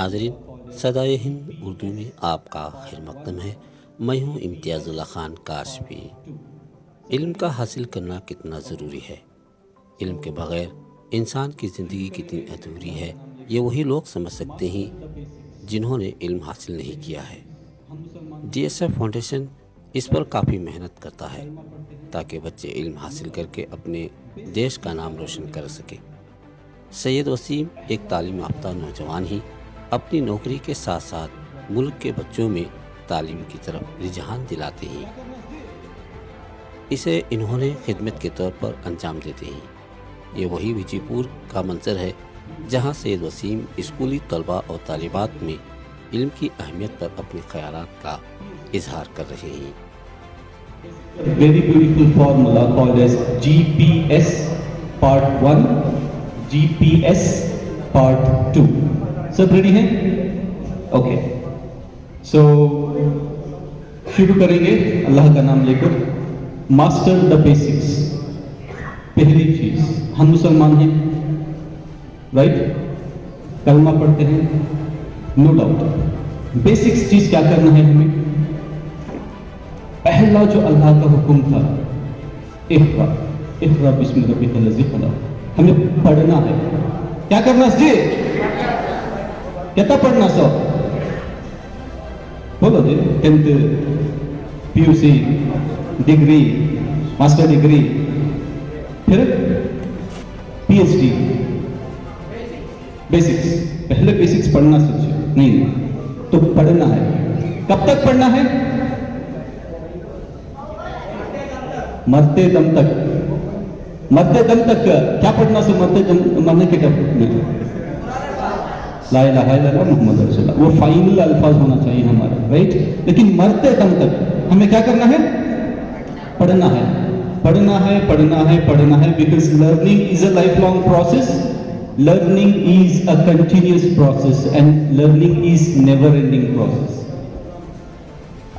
नाजरीन, सदाए हिंद उर्दू में आपका खैर मकदम है। मैं हूँ इम्तियाज़ुल्लाह खान काशफी। इल्म का हासिल करना कितना ज़रूरी है, इल्म के बग़ैर इंसान की ज़िंदगी कितनी अधूरी है, ये वही लोग समझ सकते हैं जिन्होंने इल्म हासिल नहीं किया है। DSF फाउंडेशन इस पर काफ़ी मेहनत करता है ताकि बच्चे इल्म हासिल करके अपने देश का नाम रोशन कर सके। सैयद वसीम एक तालीम याफ्ता नौजवान ही अपनी नौकरी के साथ साथ मुल्क के बच्चों में तालीम की तरफ रुझान दिलाते हैं। इसे इन्होंने खिदमत के तौर पर अंजाम देते हैं। ये वही विजयपुर का मंजर है जहां सैयद वसीम स्कूली तलबा और तालिबात में इल्म की अहमियत पर अपने ख्यालात का इजहार कर रहे हैं। Very beautiful formula called as GPS part 1, GPS part 2. सब रेडी हैं? ओके, सो शुरू करेंगे अल्लाह का नाम लेकर। Master the basics. पहली चीज, हम मुसलमान हैं, राइट? कलमा पढ़ते हैं, नो डाउट। बेसिक्स चीज क्या करना है हमें? पहला जो अल्लाह का हुक्म था, इक़रा इक़रा बिस्मि रब्बिकल लज़ी खलक़, हमें पढ़ना है। क्या करना जी? कितना पढ़ना सब? बोलो जी। 10th PUC degree, master degree, फिर PhD। बेसिक्स, पहले बेसिक्स पढ़ना सोचिए, नहीं तो पढ़ना है। कब तक पढ़ना है? मरते दम तक। मरते दम तक क्या पढ़ना से? मरने के कब में ला इलाहा इल्लल्लाह मुहम्मद रसूलुल्लाह, वो फाइनल अल्फाज होना चाहिए हमारा, राइट? लेकिन मरते दम तक हमें क्या करना है? पढ़ना है, पढ़ना है, पढ़ना है, पढ़ना है। Because learning is a life long process, learning is a continuous process and learning is never ending process.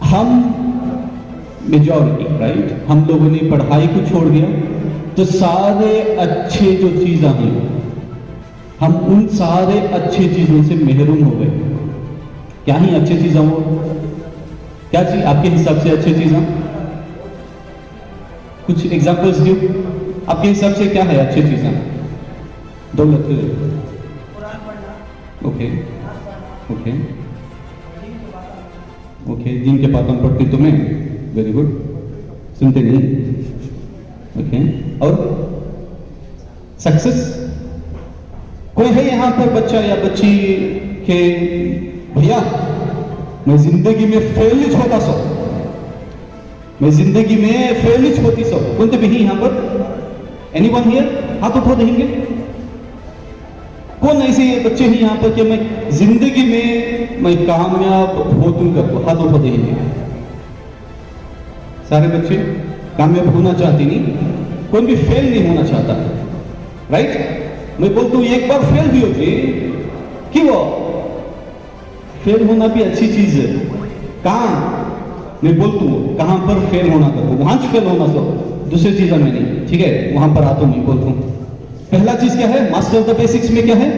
हम मेजॉरिटी, राइट, हम लोगों ने पढ़ाई को छोड़ दिया तो सारे अच्छे जो चीजें हैं, हम उन सारे अच्छे चीजों से महरूम हो गए। क्या ही अच्छी चीजें हो? क्या चीज आपके हिसाब से अच्छी चीजें? कुछ एग्जांपल्स दो। आपके हिसाब से क्या है अच्छी चीजें? दौलत, ओके ओके ओके, जिनके पास हम पढ़ते तुम्हें, वेरी गुड, सुनते नहीं, ओके। और सक्सेस? कोई है यहां पर बच्चा या बच्ची के भैया मैं जिंदगी में फेल ही छोटा सो, मैं जिंदगी में फेल ही छोटी सो? कौन भी यहां पर? Anyone here? हाथ उठा देंगे। कौन ऐसे बच्चे हैं यहां पर कि मैं जिंदगी में मैं कामयाब हो तुम कर? हाथ उठा देंगे। सारे बच्चे कामयाब होना चाहते नहीं, कोई भी फेल नहीं होना चाहता, राइट? मैं बोलता हूं एक बार फेल भी होती, क्यों? फेल होना भी अच्छी चीज है। कहां? मैं बोलता हूं कहां पर फेल होना करो, वहां फेल होना तो दूसरी चीजों में नहीं, ठीक है? वहां पर आता नहीं, बोलता हूं। पहला चीज क्या है? मास्टर द बेसिक्स में क्या है?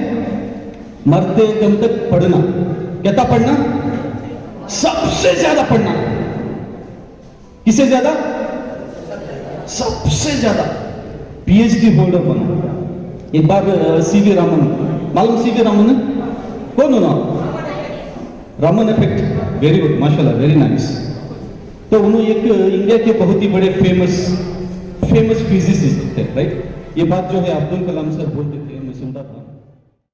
मरते दम तक पढ़ना। कितना पढ़ना? सबसे ज्यादा पढ़ना। किससे ज्यादा? सबसे ज्यादा। PhD होल्डर बनो। एक बार CV रामन, मालूम CV रामन है? कौन हो ना? रामन इफेक्ट, वेरी गुड, माशाल्लाह, वेरी नाइस। तो उन्होंने एक इंडिया के बहुत ही बड़े फेमस फिजिसिस्ट थे, राइट? ये बात जो है अब्दुल कलाम सर बोलते थे, मैं सुनता था।